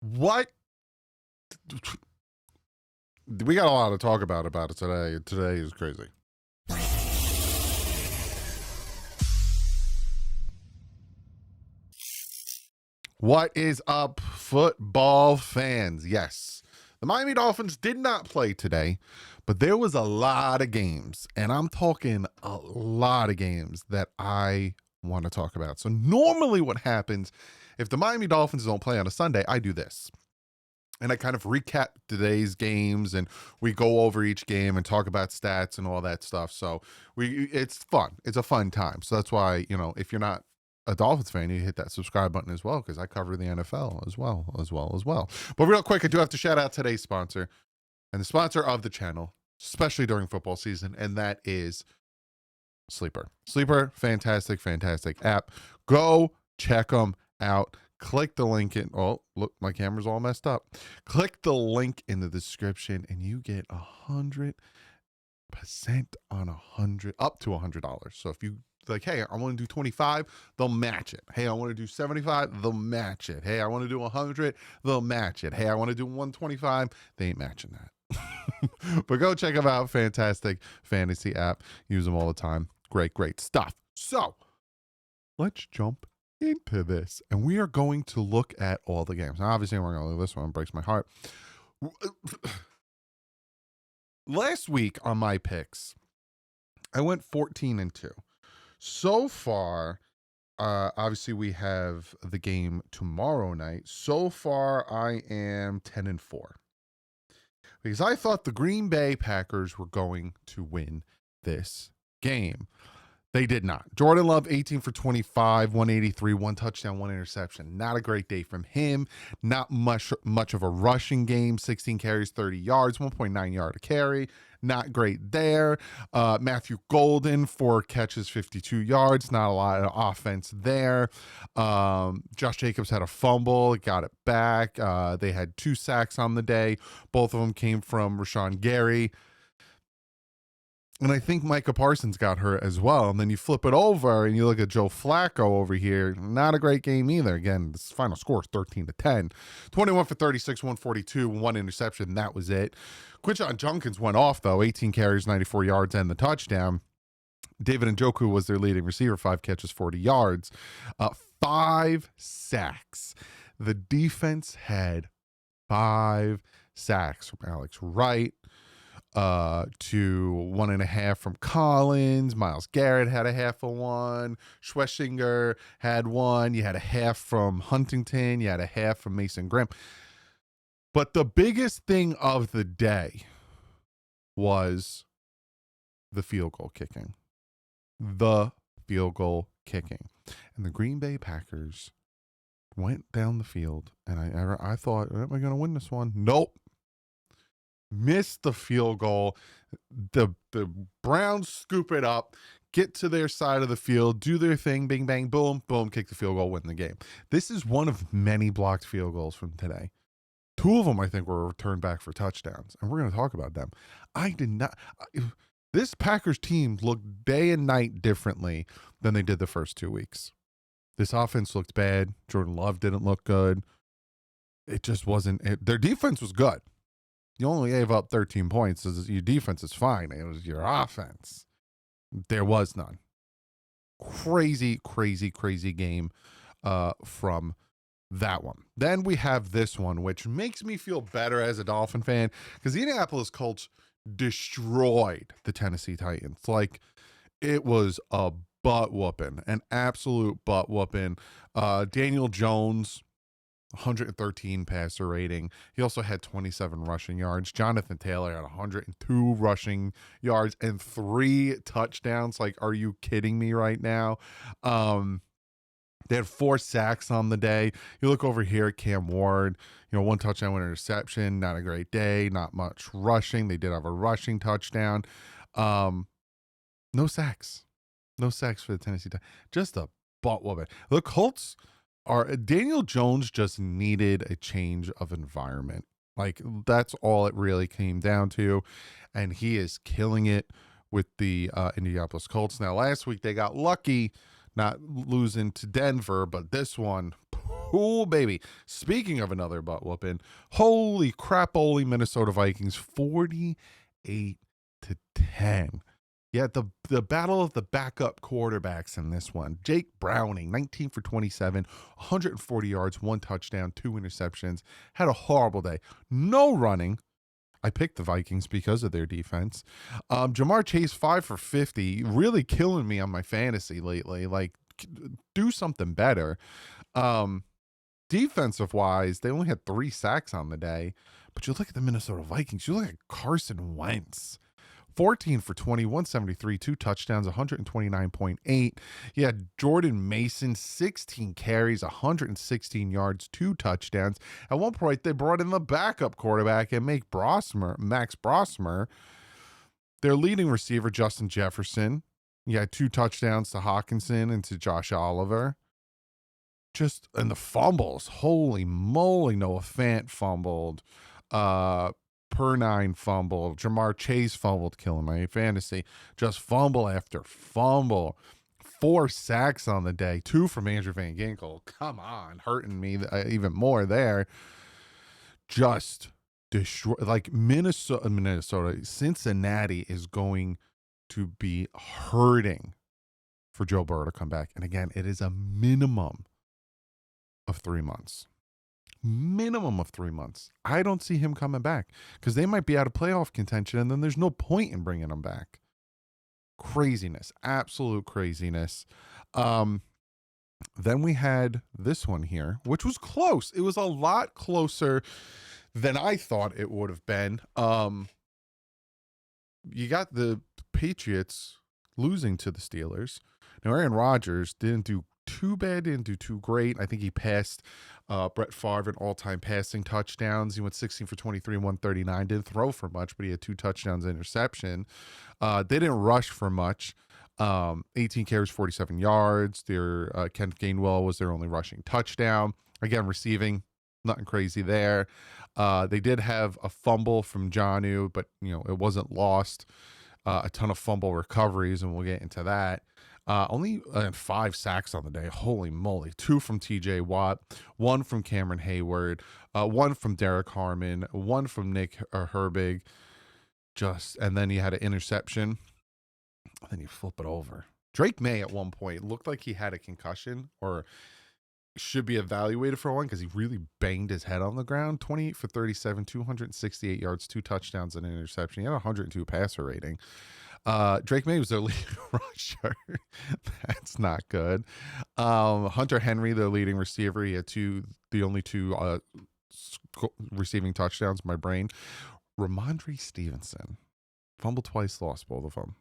What? We got a lot to talk about it today. Today is crazy. What is up, football fans? Yes, the Miami Dolphins did not play today, but there was a lot of games, and I'm talking a lot of games that I want to talk about. So normally what happens if the Miami Dolphins don't play on a Sunday, I do this. And I kind of recap today's games, and we go over each game and talk about stats and all that stuff. So it's fun. It's a fun time. So that's why, if you're not a Dolphins fan, you hit that subscribe button as well, because I cover the NFL as well. But real quick, I do have to shout out today's sponsor, and the sponsor of the channel, especially during football season, and that is Sleeper. Sleeper, fantastic app. Go check them out. Click the link in. Oh, look, my camera's all messed up. Click the link in the description, and you get 100% on 100, up to $100. So if you like, hey, I want to do 25, they'll match it. Hey, I want to do 75, they'll match it. Hey, I want to do 100, they'll match it. Hey, I want to do 125, they ain't matching that. But go check them out. Fantastic fantasy app. Use them all the time. Great stuff. So let's jump into this, and we are going to look at all the games. Now, obviously, we're going to look at this one. It breaks my heart. Last week on my picks, I went 14-2. So far, obviously, we have the game tomorrow night. So far, I am 10-4 because I thought the Green Bay Packers were going to win this game. They did not. Jordan Love, 18 for 25, 183, 1 touchdown, 1 interception. Not a great day from him. Not much of a rushing game. 16 carries, 30 yards, 1.9 yard a carry. Not great there. Matthew Golden, 4 catches, 52 yards. Not a lot of offense there. Josh Jacobs had a fumble, got it back. They had 2 sacks on the day. Both of them came from Rashawn Gary. And I think Micah Parsons got hurt as well. And then you flip it over and you look at Joe Flacco over here. Not a great game either. Again, this final score is 13-10. 21 for 36, 142, 1 interception. That was it. Quinshon Judkins went off, though. 18 carries, 94 yards, and the touchdown. David Njoku was their leading receiver. 5 catches, 40 yards. 5 sacks. The defense had 5 sacks from Alex Wright. To 1.5 from Collins. Myles Garrett had a half of 1. Schwessinger had 1. You had a half from Huntington. You had a half from Mason Graham. But the biggest thing of the day was the field goal kicking. And the Green Bay Packers went down the field, and I thought, am I going to win this one? Nope. Missed the field goal. The Browns scoop it up, get to their side of the field, do their thing, bing, bang, boom, kick the field goal, win the game. This is one of many blocked field goals from today. 2 of them, I think, were returned back for touchdowns, and we're going to talk about them. This Packers team looked day and night differently than they did the first 2 weeks. This offense looked bad. Jordan Love didn't look good. It just wasn't. Their defense was good. You only gave up 13 points. Your defense is fine. It was your offense. There was none. Crazy game from that one. Then we have this one, which makes me feel better as a Dolphin fan, because the Indianapolis Colts destroyed the Tennessee Titans. Like, it was a butt whooping, an absolute butt whooping. Daniel Jones, 113 passer rating. He also had 27 rushing yards. Jonathan Taylor had 102 rushing yards and 3 touchdowns. Like, are you kidding me right now? They had 4 sacks on the day. You look over here at Cam Ward, 1 touchdown, 1 interception. Not a great day. Not much rushing. They did have a rushing touchdown. No sacks. No sacks for the Tennessee Titans. Just a butt whooping. The Colts Daniel Jones just needed a change of environment. Like, that's all it really came down to. And he is killing it with the Indianapolis Colts. Now, last week they got lucky not losing to Denver, but this one, Oh, baby. Speaking of another butt whooping, holy crap, holy Minnesota Vikings, 48-10. Yeah, the battle of the backup quarterbacks in this one. Jake Browning, 19 for 27, 140 yards, 1 touchdown, 2 interceptions. Had a horrible day. No running. I picked the Vikings because of their defense. Jamar Chase, 5 for 50, really killing me on my fantasy lately. Like, do something better. Defensive wise, they only had 3 sacks on the day. But you look at the Minnesota Vikings, you look at Carson Wentz. 14 for 20, 173, 2 touchdowns, 129.8. Yeah, Jordan Mason, 16 carries, 116 yards, 2 touchdowns. At one point, they brought in the backup quarterback and Max Brosmer. Their leading receiver, Justin Jefferson. Yeah, 2 touchdowns to Hawkinson and to Josh Oliver. And the fumbles. Holy moly, Noah Fant fumbled. Per9 fumbled. Jamar Chase fumbled, killing my fantasy. Just fumble after fumble. 4 sacks on the day. 2 from Andrew Van Ginkel. Come on, hurting me even more there. Just destroy. Like Minnesota, Cincinnati is going to be hurting for Joe Burrow to come back. And again, it is a minimum of 3 months. Minimum of 3 months. I don't see him coming back because they might be out of playoff contention and then there's no point in bringing him back. Craziness. Absolute craziness. Then we had this one here, which was close. It was a lot closer than I thought it would have been. You got the Patriots losing to the Steelers. Now, Aaron Rodgers didn't do too bad, didn't do too great. I think he passed Brett Favre in all-time passing touchdowns. He went 16 for 23, 139. Didn't throw for much, but he had 2 touchdowns and interception. They didn't rush for much. 18 carries, 47 yards. Their Kenneth Gainwell was their only rushing touchdown. Again, receiving, nothing crazy there. They did have a fumble from Jonnu, but it wasn't lost. A ton of fumble recoveries, and we'll get into that. Only 5 sacks on the day. Holy moly. 2 from TJ Watt, 1 from Cameron Hayward, 1 from Derek Harmon, 1 from Nick Herbig. And then he had an interception. And then you flip it over. Drake May at one point looked like he had a concussion or should be evaluated for one because he really banged his head on the ground. 28 for 37, 268 yards, 2 touchdowns and an interception. He had a 102 passer rating. Drake May was their leading rusher. That's not good. Hunter Henry, their leading receiver. He had the only 2 receiving touchdowns. My brain. Ramondre Stevenson fumbled twice, lost both of them.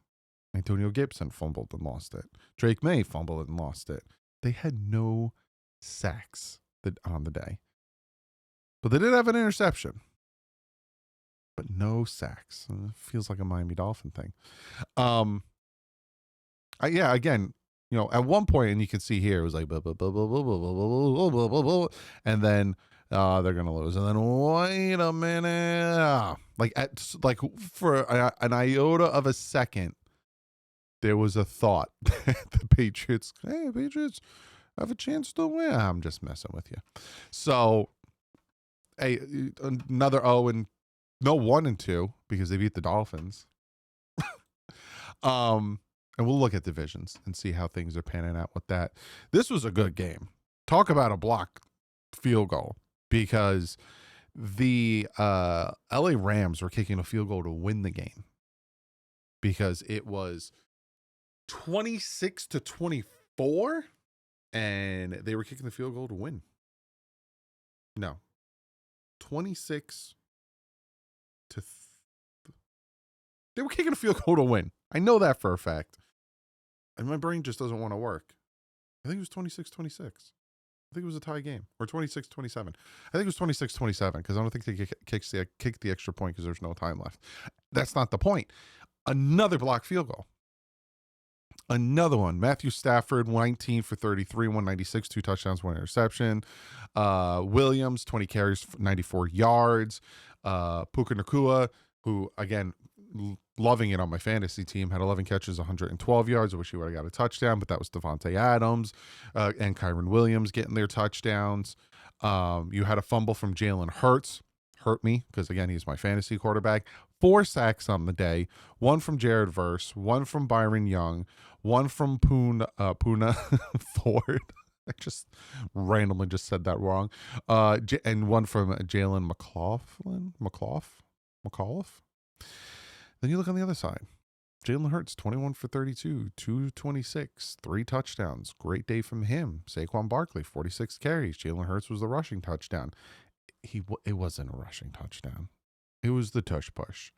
Antonio Gibson fumbled and lost it. Drake May fumbled and lost it. They had no sacks on the day, but they did have an interception. But no sacks. Feels like a Miami Dolphin thing. Again, at one point, and you can see here, it was like, and then they're gonna lose, and then wait a minute, like for an iota of a second, there was a thought that the Patriots have a chance to win. I'm just messing with you. So, another 1-2 because they beat the Dolphins. And we'll look at divisions and see how things are panning out with that. This was a good game. Talk about a block field goal because the LA Rams were kicking a field goal to win the game because it was 26-24 and they were kicking the field goal to win. No. 26 to they were kicking a field goal to win. I know that for a fact. And my brain just doesn't want to work. I think it was 26-26. I think it was a tie game. Or 26-27. I think it was 26-27 because I don't think they kicked the extra point because there's no time left. That's not the point. Another block field goal. Another one. Matthew Stafford, 19 for 33, 196, 2 touchdowns, 1 interception. Williams, 20 carries, 94 yards. Puka Nacua, who, again, loving it on my fantasy team. Had 11 catches, 112 yards. I wish he would have got a touchdown, but that was Devontae Adams and Kyron Williams getting their touchdowns. You had a fumble from Jalen Hurts. Hurt me because, again, he's my fantasy quarterback. 4 sacks on the day. 1 from Jared Verse, 1 from Byron Young, 1 from Puna Ford. I just randomly just said that wrong. And 1 from Jalen McAuliffe. Then you look on the other side. Jalen Hurts, 21 for 32, 226, 3 touchdowns. Great day from him. Saquon Barkley, 46 carries. Jalen Hurts was the rushing touchdown. It wasn't a rushing touchdown. It was the tush push.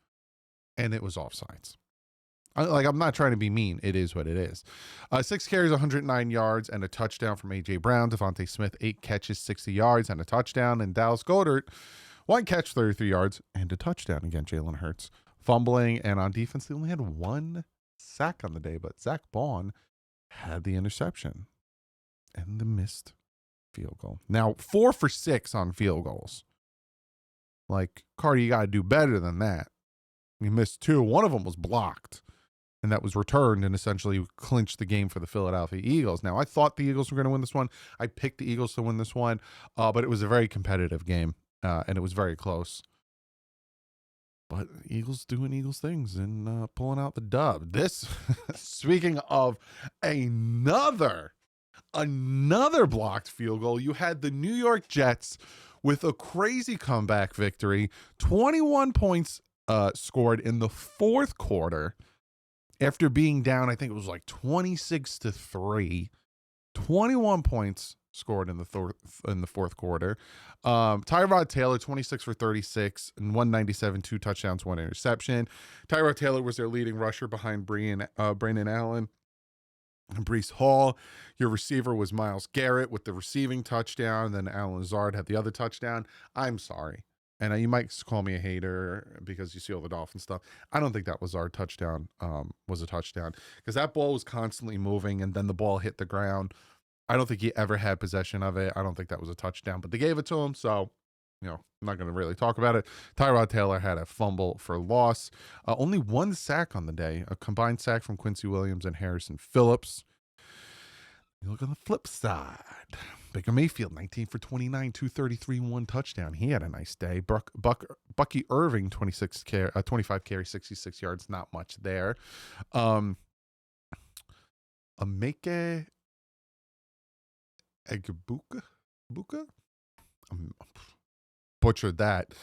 And it was offsides. I'm not trying to be mean. It is what it is. 6 carries, 109 yards, and a touchdown from A.J. Brown. Devontae Smith, 8 catches, 60 yards, and a touchdown. And Dallas Goedert, 1 catch, 33 yards, and a touchdown. Again, Jalen Hurts fumbling. And on defense, they only had 1 sack on the day. But Zach Bond had the interception and the missed field goal. Now, 4 for 6 on field goals. Like, Cardi, you got to do better than that. You missed 2. One of them was blocked, and that was returned and essentially clinched the game for the Philadelphia Eagles. Now, I thought the Eagles were going to win this one. I picked the Eagles to win this one, but it was a very competitive game, and it was very close. But Eagles doing Eagles things and pulling out the dub. This, speaking of another blocked field goal, you had the New York Jets with a crazy comeback victory. 21 points scored in the fourth quarter after being down, I think it was like 26-3. 21 points scored in the fourth quarter. Tyrod Taylor, 26 for 36 and 197, 2 touchdowns, 1 interception. Tyrod Taylor was their leading rusher behind Brandon Allen and Breece Hall. Your receiver was Myles Garrett with the receiving touchdown. Then Alan Lazard had the other touchdown. I'm sorry. And you might call me a hater because you see all the Dolphin stuff. I don't think that Lazard touchdown was a touchdown because that ball was constantly moving and then the ball hit the ground. I don't think he ever had possession of it. I don't think that was a touchdown, but they gave it to him. So, I'm not going to really talk about it. Tyrod Taylor had a fumble for loss. Only 1 sack on the day, a combined sack from Quincy Williams and Harrison Phillips. You look on the flip side. Baker Mayfield, 19 for 29, 233, 1 touchdown. He had a nice day. Bucky Irving, 25 carries, 66 yards. Not much there. Emeka Egbuka? Butchered that.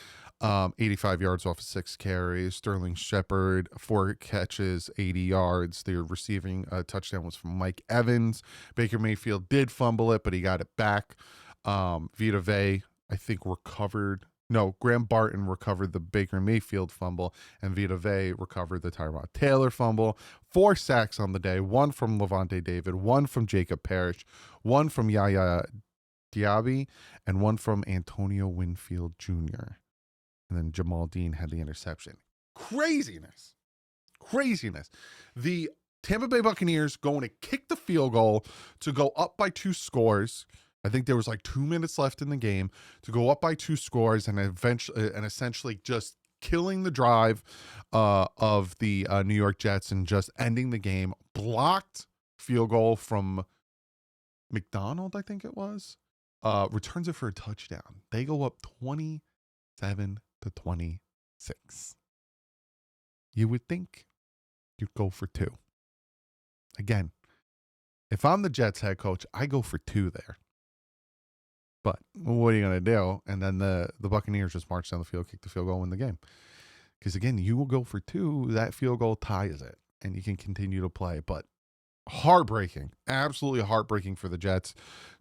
85 yards off of 6 carries. Sterling Shepard, 4 catches, 80 yards. Their receiving touchdown was from Mike Evans. Baker Mayfield did fumble it, but he got it back. Vita Vea, I think, recovered. No, Graham Barton recovered the Baker Mayfield fumble, and Vita Vea recovered the Tyrod Taylor fumble. 4 sacks on the day, 1 from Levante David, 1 from Jacob Parrish, 1 from Yaya Diaby, and 1 from Antonio Winfield Jr. And then Jamal Dean had the interception. Craziness. The Tampa Bay Buccaneers going to kick the field goal to go up by 2 scores. I think there was like 2 minutes left in the game to go up by 2 scores and essentially just killing the drive of the New York Jets and just ending the game. Blocked field goal from McDonald, I think it was. Returns it for a touchdown. They go up 27-26. You would think you'd go for 2. Again, if I'm the Jets head coach, I go for 2 there. But what are you going to do? And then the Buccaneers just march down the field, kick the field goal, win the game. Because again, you will go for 2. That field goal ties it, and you can continue to play. But heartbreaking, absolutely heartbreaking for the Jets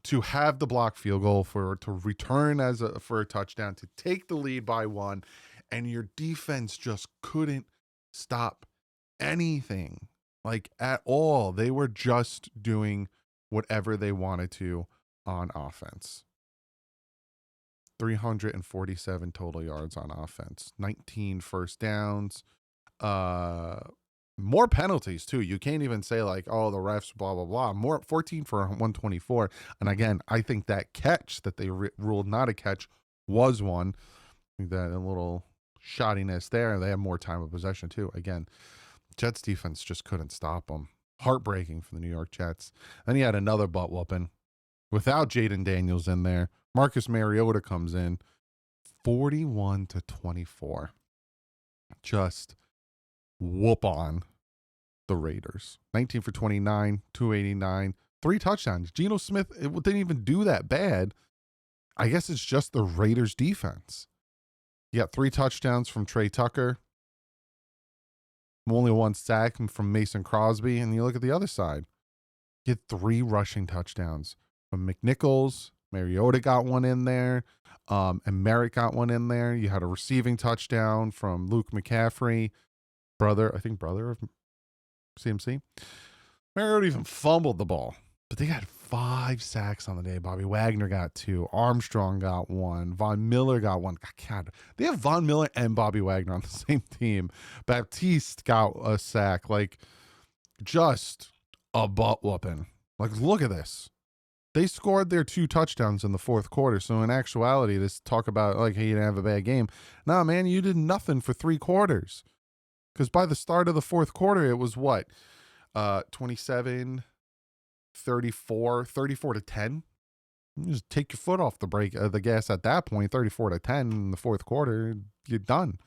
to have the block field goal to return for a touchdown, to take the lead by 1, and your defense just couldn't stop anything, like at all. They were just doing whatever they wanted to on offense. 347 total yards on offense, 19 first downs, more penalties too. You can't even say like, oh, the refs, blah, blah, blah. More 14 for 124. And again, I think that catch that they ruled not a catch was one. That a little shoddiness there. They have more time of possession too. Again, Jets defense just couldn't stop them. Heartbreaking for the New York Jets. Then he had another butt whooping without Jaden Daniels in there. Marcus Mariota comes in 41-24. Just whoop on the Raiders. 19 for 29, 289, 3 touchdowns. Geno Smith, it didn't even do that bad. I guess it's just the Raiders defense. You got 3 touchdowns from Trey Tucker. Only 1 sack from Mason Crosby. And you look at the other side. You had 3 rushing touchdowns from McNichols. Mariota got one in there. And Merritt got one in there. You had a receiving touchdown from Luke McCaffrey. Brother of CMC. Mariota even fumbled the ball. But they had 5 sacks on the day. Bobby Wagner got 2. Armstrong got 1. Von Miller got 1. God, they have Von Miller and Bobby Wagner on the same team. Baptiste got a sack. Like, just a butt whooping. Like, look at this. They scored their 2 touchdowns in the fourth quarter. So, in actuality, this talk about, like, hey, you didn't have a bad game. Nah, man, you did nothing for 3 quarters. Because by the start of the fourth quarter, it was what? 27... 34 to 10. You just take your foot off the gas at that point. 34 to 10 in the fourth quarter. You're done.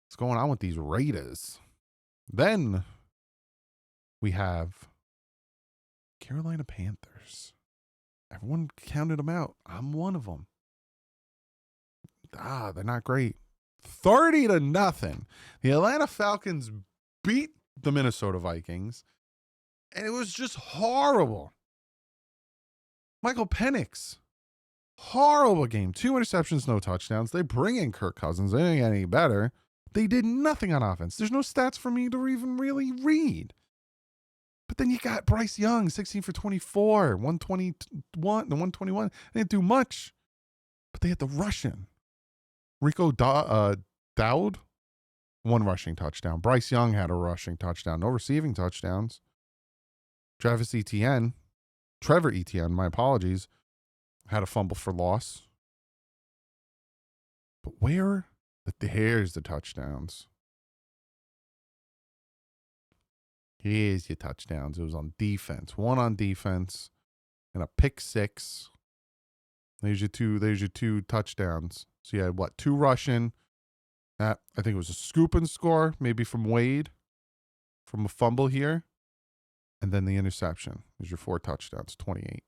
What's going on with these Raiders? Then we have Carolina Panthers. Everyone counted them out. I'm one of them. They're not great. 30-0. The Atlanta Falcons beat the Minnesota Vikings. And it was just horrible. Michael Penix. Horrible game. 2 interceptions, no touchdowns. They bring in Kirk Cousins. They didn't get any better. They did nothing on offense. There's no stats for me to even really read. But then you got Bryce Young, 16 for 24, 121. They didn't do much. But they had the Russian. Rico Dowd, 1 rushing touchdown. Bryce Young had a rushing touchdown. No receiving touchdowns. Trevor Etienne, my apologies, had a fumble for loss. But here's the touchdowns. Here's your touchdowns. It was on defense. 1 on defense and a pick 6. There's your 2 touchdowns. So you had 2 rushing. I think it was a scoop and score, maybe from Wade, from a fumble here. And then the interception is your 4 touchdowns, 28.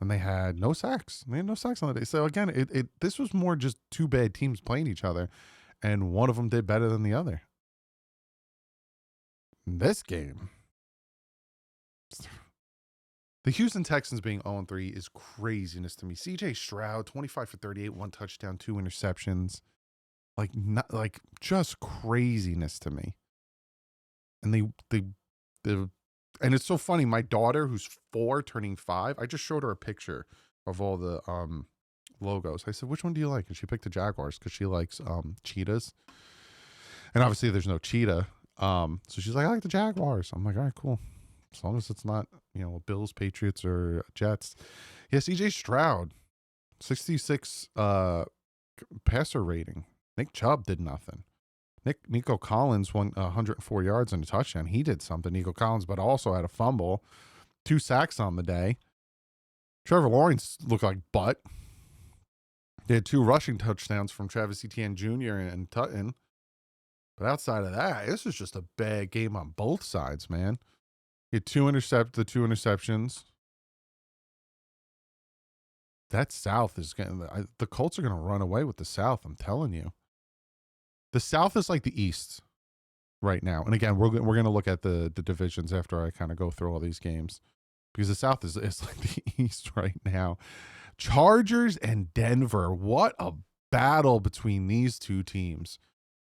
And they had no sacks. They had no sacks on the day. So again, this was more just 2 bad teams playing each other, and one of them did better than the other. In this game, the Houston Texans being 0-3 is craziness to me. CJ Stroud, 25 for 38, 1 touchdown, 2 interceptions. Like just craziness to me. And and it's so funny. My daughter, who's 4, turning 5, I just showed her a picture of all the logos. I said, "Which one do you like?" And she picked the Jaguars because she likes cheetahs. And obviously, there's no cheetah. So she's like, "I like the Jaguars." I'm like, "All right, cool. As long as it's not, Bills, Patriots, or Jets." Yeah, CJ Stroud, 66 passer rating. Nick Chubb did nothing. Nico Collins won 104 yards and a touchdown. He did something, Nico Collins, but also had a fumble. 2 sacks on the day. Trevor Lawrence looked like butt. They had 2 rushing touchdowns from Travis Etienne Jr. and Tutton. But outside of that, this was just a bad game on both sides, man. You had 2 interceptions. That South is the Colts are going to run away with the South, I'm telling you. The South is like the East right now. And again, we're going to look at the divisions after I kind of go through all these games, because the South is like the East right now. Chargers and Denver. What a battle between these 2 teams.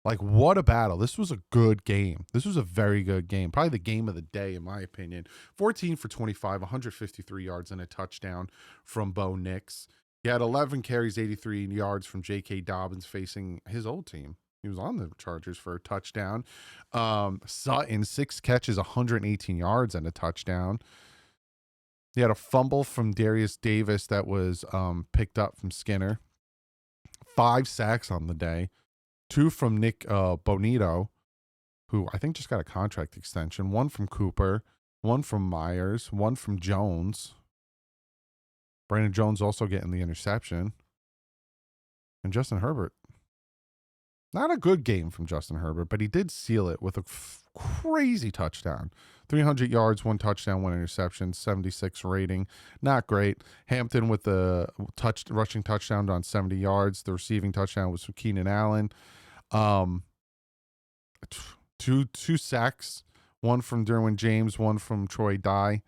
Like, what a battle. This was a good game. This was a very good game. Probably the game of the day, in my opinion. 14 for 25, 153 yards and a touchdown from Bo Nix. He had 11 carries, 83 yards from J.K. Dobbins facing his old team. He was on the Chargers for a touchdown. Sutton, 6 catches, 118 yards and a touchdown. He had a fumble from Darius Davis that was picked up from Skinner. 5 sacks on the day, 2 from Nick Bonito, who I think just got a contract extension, 1 from Cooper, 1 from Myers, 1 from Jones. Brandon Jones also getting the interception. And Justin Herbert. Not a good game from Justin Herbert, but he did seal it with a crazy touchdown. 300 yards, 1 touchdown, 1 interception, 76 rating. Not great. Hampton with the rushing touchdown on 70 yards. The receiving touchdown was from Keenan Allen. 2 sacks, 1 from Derwin James, 1 from Troy Dye.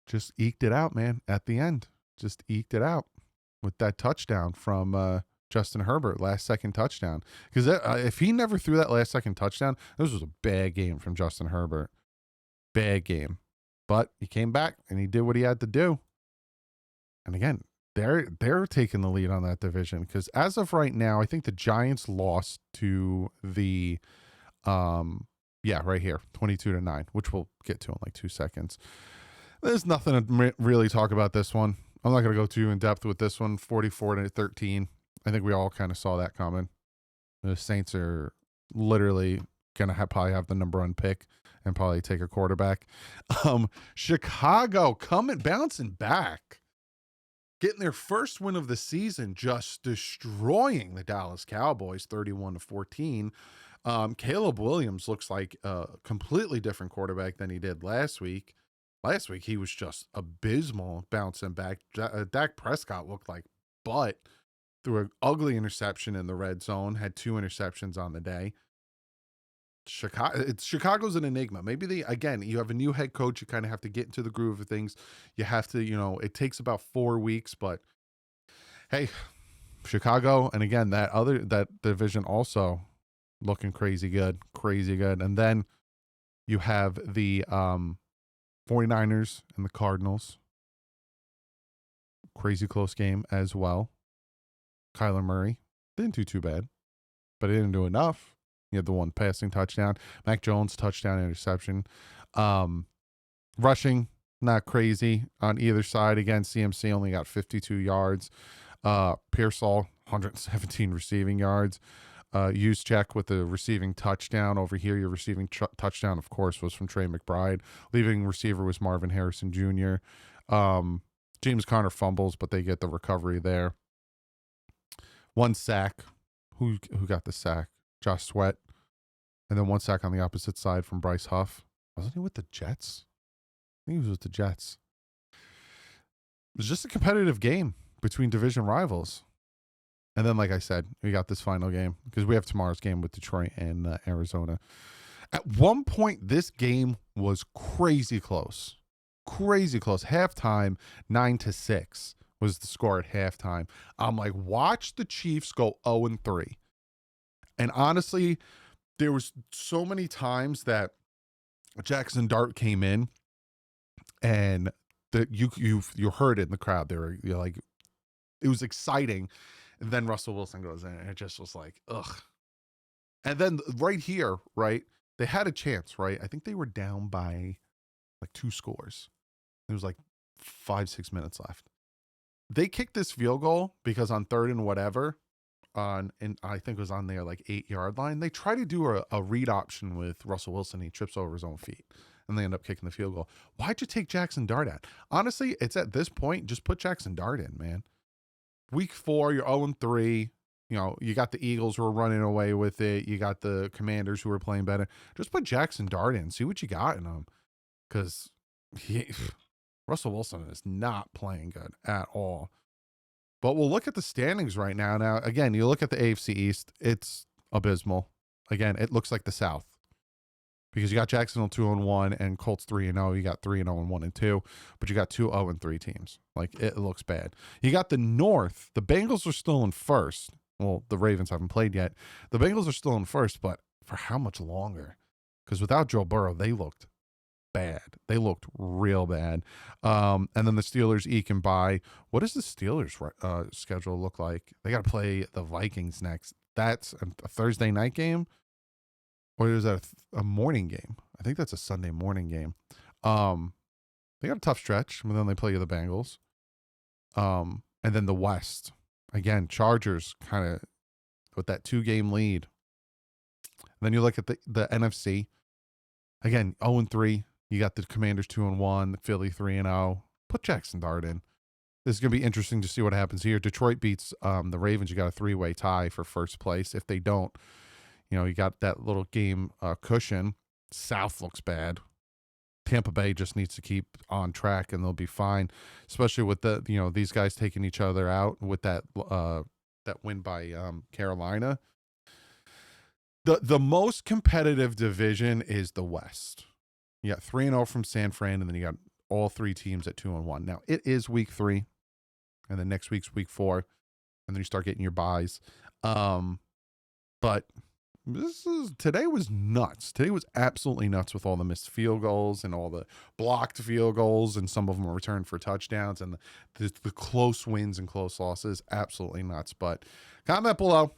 Just eked it out, man, at the end. Just eked it out with that touchdown from Justin Herbert, last second touchdown. Because if he never threw that last second touchdown, this was a bad game from Justin Herbert. Bad game. But he came back and he did what he had to do. And again, they're taking the lead on that division. Because as of right now, I think the Giants lost to the right here, 22-9, which we'll get to in like 2 seconds. There's nothing to really talk about this one. I'm not going to go too in depth with this one. 44-13. I think we all kind of saw that coming. The Saints are literally going to probably have the number 1 pick and probably take a quarterback. Chicago bouncing back. Getting their first win of the season, just destroying the Dallas Cowboys 31-14. Caleb Williams looks like a completely different quarterback than he did last week. Last week, he was just abysmal bouncing back. Dak Prescott looked like butt. Threw an ugly interception in the red zone. Had 2 interceptions on the day. Chicago's an enigma. Maybe you have a new head coach. You kind of have to get into the groove of things. You have to, it takes about 4 weeks. But, hey, Chicago, and again, that division also looking crazy good. And then you have the 49ers and the Cardinals. Crazy close game as well. Kyler Murray didn't do too bad, but he didn't do enough. He had the 1 passing touchdown. Mac Jones, touchdown, interception. Rushing, not crazy on either side. Again, CMC only got 52 yards. Pearsall, 117 receiving yards. Juszczyk with the receiving touchdown. Over here, your receiving touchdown, of course, was from Trey McBride. Leaving receiver was Marvin Harrison Jr. James Conner fumbles, but they get the recovery there. 1 sack. Who got the sack? Josh Sweat. And then 1 sack on the opposite side from Bryce Huff. Wasn't he with the Jets? I think he was with the Jets. It was just a competitive game between division rivals. And then, like I said, we got this final game because we have tomorrow's game with Detroit and Arizona. At one point, this game was crazy close. Halftime, 9-6 was the score at halftime. I'm like, watch the Chiefs go 0-3. And honestly, there was so many times that Jackson Dart came in and you heard it in the crowd. You're like, it was exciting. And then Russell Wilson goes in and it just was like, ugh. And then right here, right, they had a chance, right? I think they were down by like 2 scores. It was like 5-6 minutes left. They kicked this field goal because on 3rd and whatever, and I think it was on their like 8-yard line, they try to do a read option with Russell Wilson. He trips over his own feet and they end up kicking the field goal. Why'd you take Jackson Dart out? Honestly, it's at this point, just put Jackson Dart in, man. Week 4, you're 0-3. You got the Eagles who are running away with it. You got the Commanders who are playing better. Just put Jackson Dart in. See what you got in him. Because Russell Wilson is not playing good at all. But we'll look at the standings right now. Now, again, you look at the AFC East. It's abysmal. Again, it looks like the South. Because you got Jacksonville 2-1 and Colts 3-0. You got 3-0 and 1-2. But you got 2 0-3 teams. Like, it looks bad. You got the North. The Bengals are still in first. Well, the Ravens haven't played yet. The Bengals are still in first, but for how much longer? Because without Joe Burrow, they looked bad. They looked real bad. And then the Steelers eking by. What does the Steelers schedule look like? They got to play the Vikings next. That's a Thursday night game? Or is that a morning game? I think that's a Sunday morning game. They got a tough stretch, but then they play the Bengals. And And then the West, again, Chargers kind of with that 2-game lead. And then you look at the NFC, again, 0-3. You got the Commanders 2-1, the Philly 3-0. Put Jackson Dart in. This is going to be interesting to see what happens here. Detroit beats the Ravens. You got a 3-way tie for first place. If they don't, you got that little game cushion. South looks bad. Tampa Bay just needs to keep on track and they'll be fine, especially with these guys taking each other out with that win by Carolina. The most competitive division is the West. You got 3-0 from San Fran, and then you got all 3 teams at 2-1. Now it is week 3, and then next week's week 4, and then you start getting your buys. But today was nuts. Today was absolutely nuts with all the missed field goals and all the blocked field goals, and some of them were returned for touchdowns, and the close wins and close losses. Absolutely nuts. But comment below.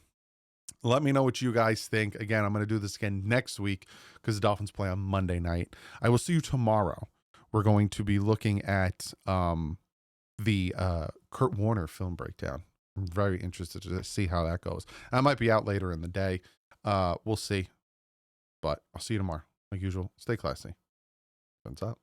Let me know what you guys think. Again, I'm going to do this again next week because the Dolphins play on Monday night. I will see you tomorrow. We're going to be looking at the Kurt Warner film breakdown. I'm very interested to see how that goes. I might be out later in the day. We'll see. But I'll see you tomorrow. Like usual, stay classy. Thumbs up.